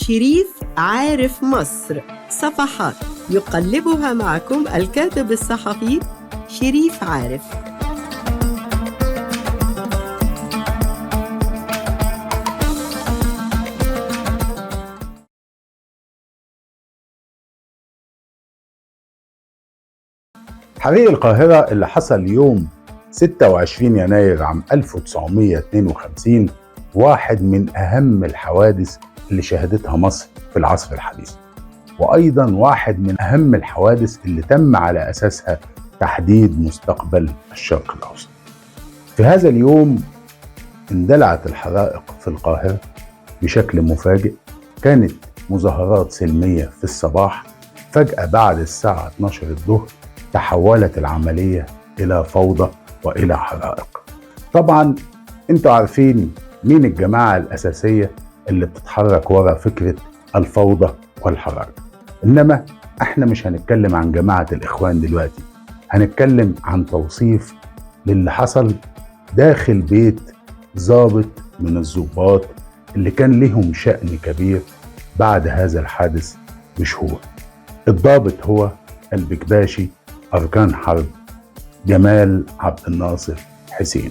شريف عارف مصر، صفحات يقلبها معكم الكاتب الصحفي شريف عارف. حريق القاهرة اللي حصل يوم 26 يناير عام 1952 واحد من أهم الحوادث اللي شهدتها مصر في العصر الحديث، وأيضا واحد من أهم الحوادث اللي تم على أساسها تحديد مستقبل الشرق الأوسط. في هذا اليوم اندلعت الحرائق في القاهرة بشكل مفاجئ. كانت مظاهرات سلمية في الصباح، فجأة بعد الساعة 12 الظهر تحولت العملية إلى فوضى وإلى حرائق. طبعا انتوا عارفين مين الجماعة الأساسية اللي بتتحرك ورا فكرة الفوضى والحرائق، إنما احنا مش هنتكلم عن جماعة الإخوان دلوقتي، هنتكلم عن توصيف للي حصل داخل بيت ضابط من الضباط اللي كان لهم شأن كبير بعد هذا الحادث بشهور. الضابط هو البكباشي أركان حرب جمال عبد الناصر حسين.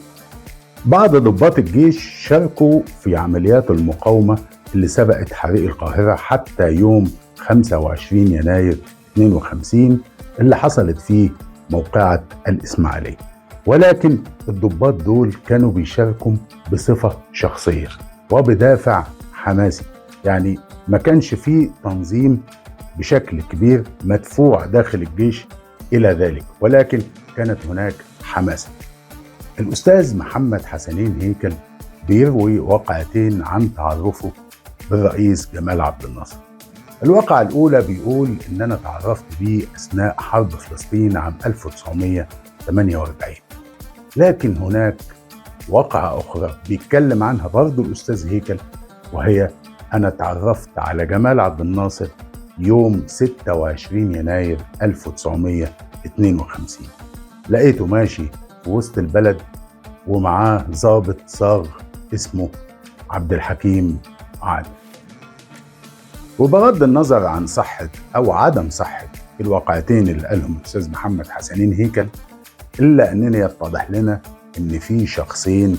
بعض ضباط الجيش شاركوا في عمليات المقاومة اللي سبقت حريق القاهرة حتى يوم 25 يناير 52 اللي حصلت فيه موقعة الإسماعيلية، ولكن الضباط دول كانوا بيشاركوا بصفة شخصية وبدافع حماسي، يعني ما كانش فيه تنظيم بشكل كبير مدفوع داخل الجيش إلى ذلك، ولكن كانت هناك حماسة. الأستاذ محمد حسنين هيكل بيروي واقعتين عن تعرفه بالرئيس جمال عبد الناصر. الواقعة الأولى بيقول إن أنا تعرفت بيه أثناء حرب فلسطين عام 1948، لكن هناك واقعة أخرى بيتكلم عنها برضو الأستاذ هيكل، وهي أنا تعرفت على جمال عبد الناصر يوم 26 يناير 1952. لقيته ماشي في وسط البلد ومعاه ضابط صاغ اسمه عبد الحكيم عادل. وبغض النظر عن صحة أو عدم صحة الواقعتين اللي قالهم الأستاذ محمد حسنين هيكل، إلا أننا يتضح لنا أن في شخصين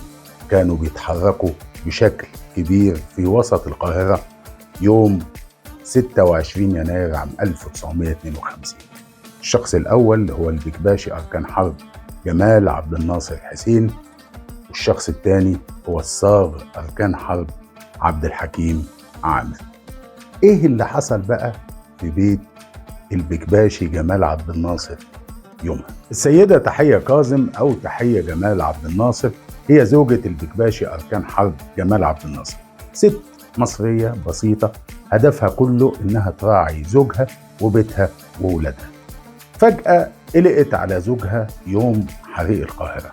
كانوا بيتحركوا بشكل كبير في وسط القاهرة يوم 26 يناير عام 1952. الشخص الأول هو البكباشي أركان حرب جمال عبد الناصر حسين، والشخص الثاني هو الصاغ أركان حرب عبد الحكيم عامر. إيه اللي حصل بقى في بيت البكباشي جمال عبد الناصر يومها؟ السيدة تحية كاظم أو تحية جمال عبد الناصر هي زوجة البكباشي أركان حرب جمال عبد الناصر، ست مصرية بسيطة هدفها كله إنها تراعي زوجها وبيتها وولادها. فجأة قلقت على زوجها يوم حريق القاهرة،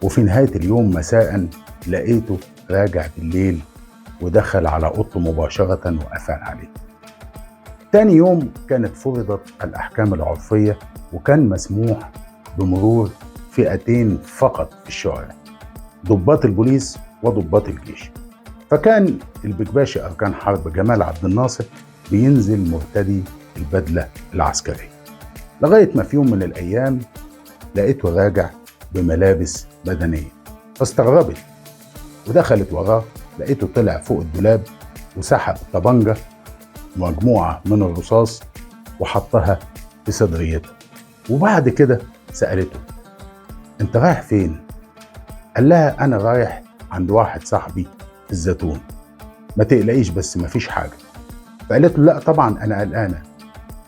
وفي نهاية اليوم مساء لقيته راجع بالليل ودخل على أوضته مباشرة وقفل عليه. تاني يوم كانت فرضت الأحكام العرفية، وكان مسموح بمرور فئتين فقط في الشوارع، ضباط البوليس وضباط الجيش. فكان البكباشي أركان حرب جمال عبد الناصر بينزل مرتدي البدلة العسكرية، لغاية ما في يوم من الأيام لقيته راجع بملابس بدنية، فاستغربت ودخلت وراه. لقيته طلع فوق الدولاب وسحب طبنجة مجموعة من الرصاص وحطها في صدريته، وبعد كده سألته انت رايح فين؟ قال لها انا رايح عند واحد صاحبي في الزيتون، ما تقلقيش بس ما فيش حاجة. فقالت له لا طبعا انا قلقانة،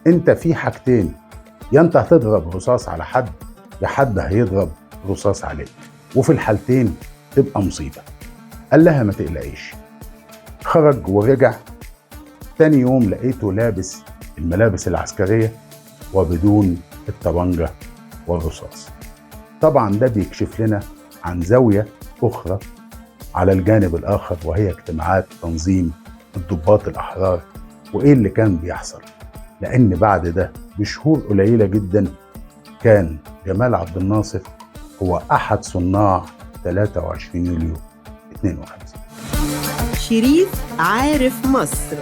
انت في حاجتين، يا انت هتضرب رصاص على حد يا حد هيضرب رصاص عليك، وفي الحالتين تبقى مصيبة. قال لها ما تقلقيش. خرج ورجع تاني يوم لقيته لابس الملابس العسكرية وبدون الطبنجة والرصاص. طبعا ده بيكشف لنا عن زاوية أخرى على الجانب الآخر، وهي اجتماعات تنظيم الضباط الأحرار وإيه اللي كان بيحصل، لأن بعد ده بشهور قليلة جدا كان جمال عبد الناصر هو أحد صناع 23 يوليو 52. شريف عارف مصر.